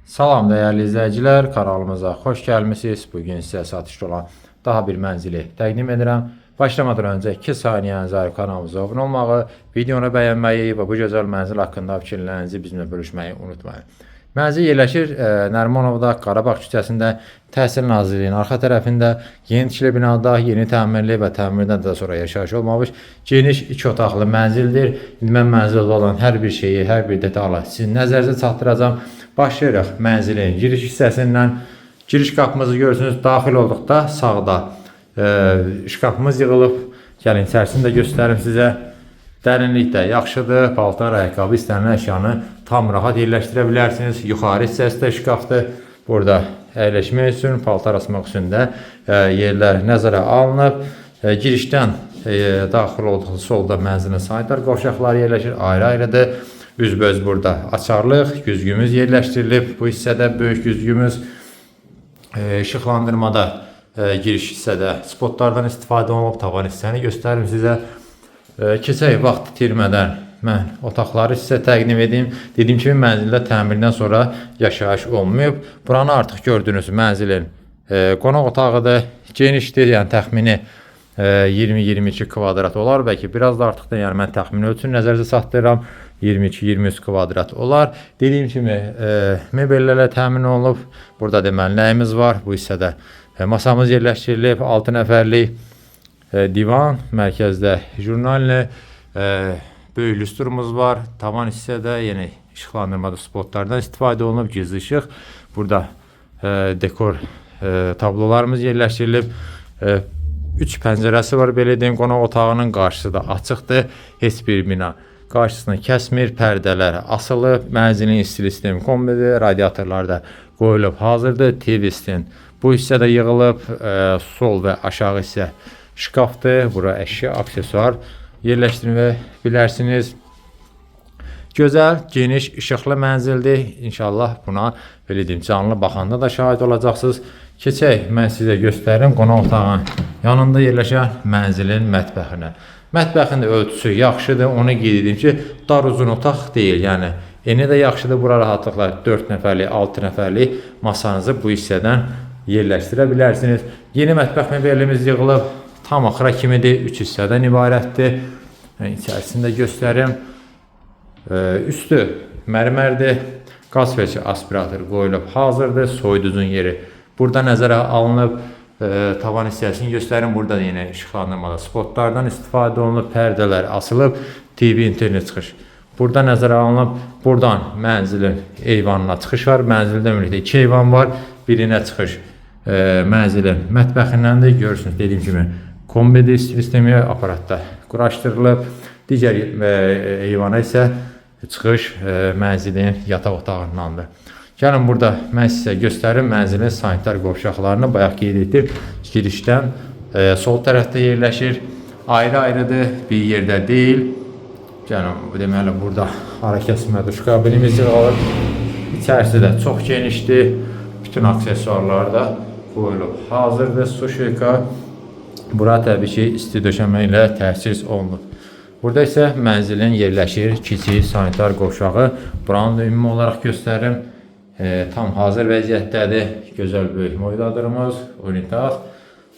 Salam dəyərli izləyicilər, kanalımıza xoş gəlmisiniz. Bugün sizə satışda olan daha bir mənzili təqdim edirəm. Başlamadan öncə 2 saniyənizi ayırıb kanalımıza abunə olmağı, videonu bəyənməyi və bu gözəl mənzil haqqında fikirlərinizi bizimlə bölüşməyi unutmayın. Mənzil yerləşir Nərimanovda, Qarabağ küçəsində, Təhsil Nazirliyinin arxa tərəfində, yeni tikili binada, yeni təmirli və təmirdən də sonra yaşayış olmamış geniş 2 otaqlı mənzildir. Mən mənzildə olan hər bir şeyi, hər bir detalı sizin nəzərinizə çatdıracağam. Başlayırıq mənzilin giriş hissəsindən. Giriş qapımızı görürsünüz. Daxil olduqda sağda şkafımız yığılıb. Gəlin içərisini də göstərim sizə. Dərinlikdə yaxşıdır. Paltar, ayaqqabı, istənilən əşyanı tam rahat yerləşdirə bilərsiniz. Yuxarı hissəsi də şkafdır. Burada əyləşmək üçün, paltar asmaq üçün də yerlər nəzərə alınıb. Girişdən daxil olduqda solda mənzilin sanitar qovşaqları yerləşir. Ayrı-ayrıdır. Üzbəüz burada açarlıq, güzgümüz yerləşdirilib. Bu hissədə böyük güzgümüz. İşıqlandırmada giriş hissədə spotlardan istifadə olunub. Tavan hissəni göstərim sizə. Keçək vaxt itirmədən mən otaqları sizə təqdim edeyim. Dediyim kimi mənzildə təmirdən sonra yaşayış olmayıb. Buranı artıq gördüyünüz mənzilin qonaq otağıdır. Genişdir, yəni təxmini 20-22 kvadrat olar. Bəlkə biraz da artıq da, yəni mən təxmini ölçünü nəzərinizə çatdırıram. 22-23 kvadrat olar. Dediyim kimi mebellərlə təmin olunub. Burada deməli nəyimiz var? Bu hissədə masamız yerləşdirilib. 6 nəfərlik divan, mərkəzdə jurnallə böyük lüstrumuz var. Tavan hissədə yeni işıqlandırmada spotlardan istifadə olunub. Gizli işıq. Burada dekor tablolarımız yerləşdirilib. 3 pəncərəsi var, belə deyim. Qonaq otağının qarşısı da açıqdır. Heç bir bina qarşısını kəsmir. Pərdələr asılıb. Mənzilin istilik sistemi kombidir. Radiatorlar da qoyulub hazırdır. TV-sin bu hissədə yığılıb. Sol və aşağı hissə şkafdır. Bura əşya, aksesuar yerləşdirmə bilərsiniz. Gözəl, geniş, işıqlı mənzildir. İnşallah buna belə deyim, canlı baxanda da şahid olacaqsınız. Keçək, mən sizə göstərim qonaq otağın yanında yerləşən mənzilin mətbəxinə. Mətbəxin də ölçüsü yaxşıdır. Onu qeyd edeyim ki, dar uzun otaq deyil. Yəni eni də yaxşıdır. Bura rahatlıqla 4 nəfərlik, 6 nəfərlik masanızı bu hissədən yerləşdirə bilərsiniz. Yeni mətbəx mebelimiz yığılıb. Tam axıra kimidir. 3 hissədən ibarətdir. İçərisində göstərim. Üstü mərmərdir. Qaz feci aspirator qoyulub hazırdır. Soyuducun yeri burada nəzərə alınıb. Tavan hissəsini göstərim. Burada yine işıqlandırmada spotlardan istifadə olunub. Pərdələr asılıb. TV internet çıxış burada nəzərə alınıb. Buradan mənzilin eyvanına çıxış var. Mənzildə ümumilikdə 2 eyvan var. Birinə çıxış mənzilin mətbəxindəndir. Görürsünüz, dediyim kimi kombi sistemi aparatda quraşdırılıb. Digər eyvana isə çıxış mənzilin yataq otağındandır. Gəlin burada mən sizə göstərim mənzilin sanitar qovşaqlarını. Bayaq qeyd etdim. Girişdən sol tərəfdə yerləşir. Ayrı-ayrıdır, bir yerdə deyil. Gəlin, deməli burada ara kəsmə duş kabinimiz yığılır. İçərisi də çox genişdir. Bütün aksesuarlar da qoyulub hazırdır. Su şirka. Bura təbii ki, isti döşəmə ilə təchiz olunub. Burada isə mənzilin yerləşir kiçik sanitar qovşağı. Buranı da ümumi olaraq göstərim. Tam hazır vəziyyətdədir. Gözəl böyük moydadırımız, unitaz.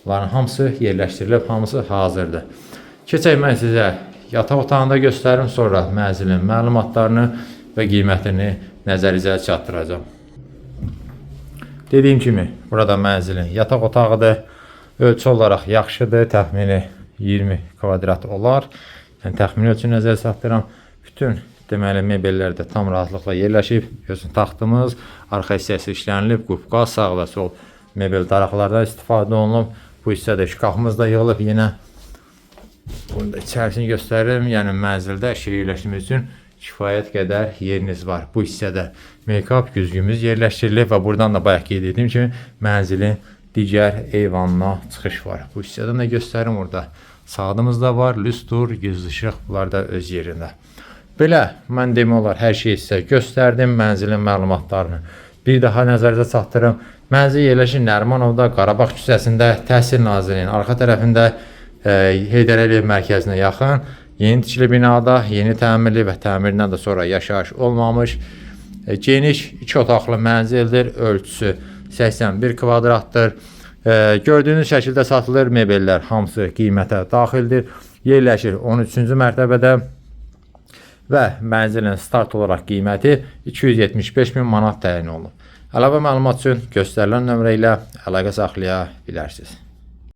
Bunların hamısı yerləşdirilib, hamısı hazırdır. Keçək mən sizə yataq otağında göstərim. Sonra mənzilin məlumatlarını və qiymətini nəzərinizə çatdıracağım. Dediyim kimi, burada mənzilin yataq otağıdır. Ölçü olaraq yaxşıdır. Təxmini 20 kvadrat olar. Yəni, təxmini ölçü nəzərə çatdıram. Bütün deməli mebellər də tam rahatlıqla yerləşib. Görürsünüz, taxtımız, arxa hissəsi işlənilib. Qubqa, sağ və sol mebel daraqlardan istifadə olunub. Bu hissədə şkafımız da yığılıb yenə. Burada içərisini göstərim. Yəni mənzildə əşya yerləşdirmək üçün kifayət qədər yeriniz var. Bu hissədə make-up güzgümüz yerləşdirilib və buradan da bayaq qeyd etdiyim kimi mənzilin digər eyvanına çıxış var. Bu hissədən də göstərim orada. Sağdımız da var, lüstur, gizli işıq, bunlar da öz yerində. Belə, mən demək olar hər şeyi sizə göstərdim, mənzilin məlumatlarını. Bir daha nəzərinizə çatdırım. Mənzil yerləşir Nərimanovda, Qarabağ küçəsində, Təhsil Nazirliyinin arxa tərəfində Heydər Əliyev mərkəzinə yaxın, yeni tikili binada, yeni təmirli və təmirindən də sonra yaşayış olmamış Geniş 2 otaqlı mənzildir. Ölçüsü 81 kvadratdır. Gördüyünüz şəkildə satılır. Mebellər hamısı qiymətə daxildir. Yerləşir 13-cü mərtəbədə və mənzilin start olaraq qiyməti 275.000 manat təyin olunub. Əlavə məlumat üçün göstərilən nömrə ilə əlaqə saxlaya bilərsiniz.